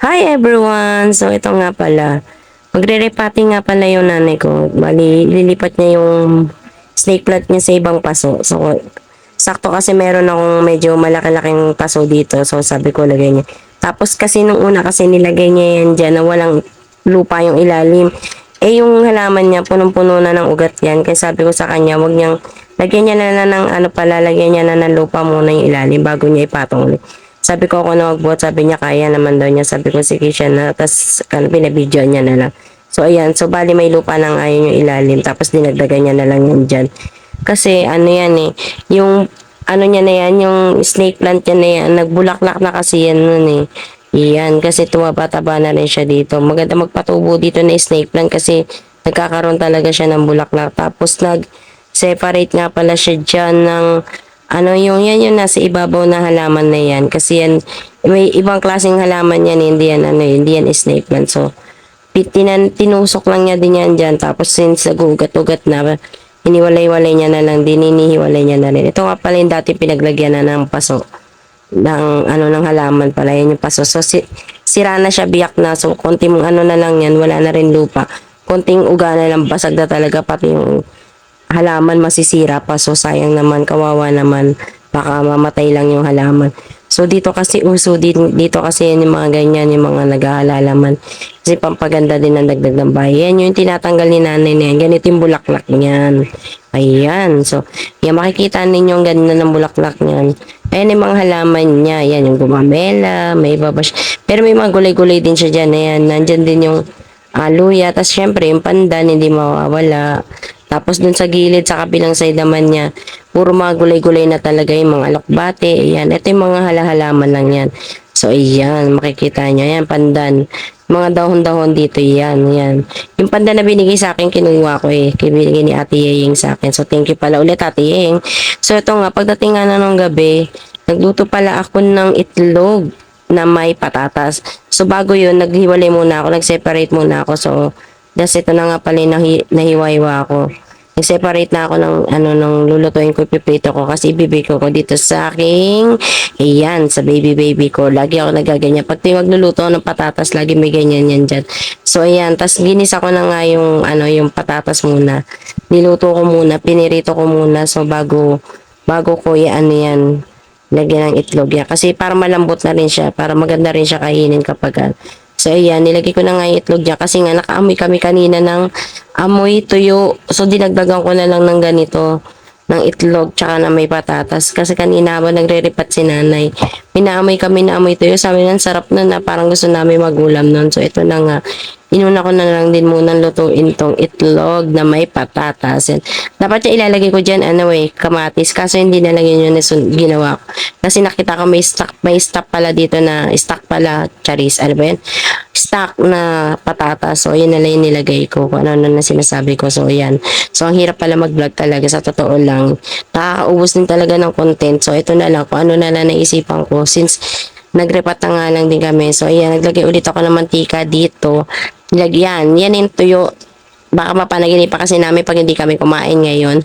Hi everyone! So ito nga pala, magre-repotting nga pala yung nanay ko. Bali, lilipat niya yung snake plant niya sa ibang paso. So, sakto kasi meron akong medyo malaki-laking paso dito. So, sabi ko lagay niya. Tapos kasi nung una kasi nilagay niya yan dyan na walang lupa yung ilalim. Eh yung halaman niya, punong-puno na ng ugat yan. Kaya sabi ko sa kanya, wag niyang, lagyan niya na ng ano pala, lagyan niya na ng lupa muna yung ilalim bago niya ipatong ulit. Sabi ko ako na magbuhat, sabi niya kaya naman daw niya. Sabi ko sige siya na, tapos binabidyo niya na lang. So ayan, so bali may lupa nang ayon yung ilalim, tapos dinagdagan niya na lang yan dyan. Kasi ano yan eh, yung ano niya na yan, yung snake plant niya na yan, nagbulaklak na kasi yan nun eh. Iyan, kasi tumataba na rin siya dito. Maganda magpatubo dito na snake plant kasi nagkakaroon talaga siya ng bulaklak. Tapos nag-separate nga pala siya dyan ng ano yung nasa ibabaw na halaman na yan. Kasi yan, may ibang klaseng halaman yan, hindi yan, ano, hindi yan snake plant. So, tinusok lang niya din yan dyan. Tapos since nag-ugat-ugat na, hiniwalay-walay niya na lang, dininihiwalay niya na rin. Ito nga pala yung dati pinaglagyan na ng paso ng ano ng halaman pala yan yung paso. So sira na siya, biyak na. So konting ano na lang yan, wala na rin lupa. Konting uga na lang, basag na talaga pati yung halaman masisira pa. So sayang naman, kawawa naman. Baka mamatay lang yung halaman. So dito kasi uso dito kasi yan yung mga ganyan, yung mga nag-aalalaman. Kasi pampaganda din ang dagdag ng bahay. Yan yung tinatanggal ni nanay na yan. Ganito yung bulaklak niyan. Ayan. So, yan makikita ninyo ang ganda ng bulaklak niyan. Ayan yung mga halaman niya. Yan yung gumamela, may babash. Pero may mga gulay-gulay din siya dyan. Ayan, nandyan din yung luya. Tapos syempre yung pandan, hindi mawawala. Tapos dun sa gilid, sa kabilang side naman niya, puro mga gulay-gulay na talaga yung mga alokbate. Ayan, ito yung mga halahalaman lang yan. So, ayan, makikita nyo. Ayan, pandan. Mga dahon-dahon dito, yan, yan. Yung pandan na binigay sa akin, kinuha ko eh. Binigay ni Ate Yeying sa akin. So, thank you pala ulit, Ate Yeying. So, ito nga, pagdating nga na ng gabi, nagluto pala ako ng itlog na may patatas. So, bago yun, naghiwalay muna ako, nag-separate muna ako. So, das ito na nga pala yung nahiwa-hiwa ako. Nag-separate na ako ng ano nung lulutuin ko, pipito ko kasi ibibigay ko dito sa aking ayan, sa baby ko. Lagi ako nagaganyan. Pag magluluto ng patatas, lagi may ganyan yan dyan. So ayan, tas ginisa ko na nga yung ano, yung patatas muna. Niluto ko muna, pinirito ko muna. So bago ko ano yan, lagyan ng itlog yan. Kasi para malambot na rin siya, para maganda rin siya kainin kapag so, ayan, nilagay ko na nga yung itlog niya kasi nga nakaamoy kami kanina ng amoy tuyo. So, dinagdagan ko na lang ng ganito, ng itlog, tsaka na may patatas. Kasi kanina ba nagre-repat si nanay, pinaamoy kami na amoy tuyo. Sabi nga, sarap na na, parang gusto namin magulam nun. So, ito na nga. Inuna ko na lang din muna lutuin tong itlog na may patatas. Yan. Dapat yung ilalagay ko dyan, ano eh, kamatis. Kaso hindi na lang yun ginawa ko. Kasi nakita ko may stock pala dito na, stock pala, charis, ano ba yan? Stock na patatas. So, yun na lang yung nilagay ko. Kung ano na sinasabi ko. So, yan. So, ang hirap pala mag-vlog talaga. Sa totoo lang. Nakakaubos din talaga ng content. So, ito na lang. Kung ano na lang naisipan ko. Since, nagrepat na nga lang din kami. So, ayan. Naglagay ulit ako ng mantika dito. Lagyan. Yan yung tuyo. Baka mapanaginip pa kasi namin pag hindi kami kumain ngayon.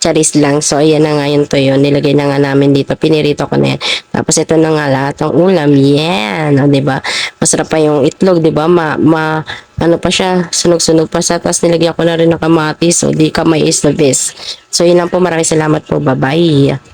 Charis lang. So, ayan na nga yung tuyo. Nilagay na nga namin dito. Pinirito ko na yan. Tapos, ito na nga lahat ng ulam. Yan. O, diba? Masarap pa yung itlog, diba? Ano pa siya? Sunog-sunog pa siya. Tapos, nilagyan ko na rin ng kamatis. So, di kamay is the best. So, yun lang po. Maraming salamat po. Bye-bye.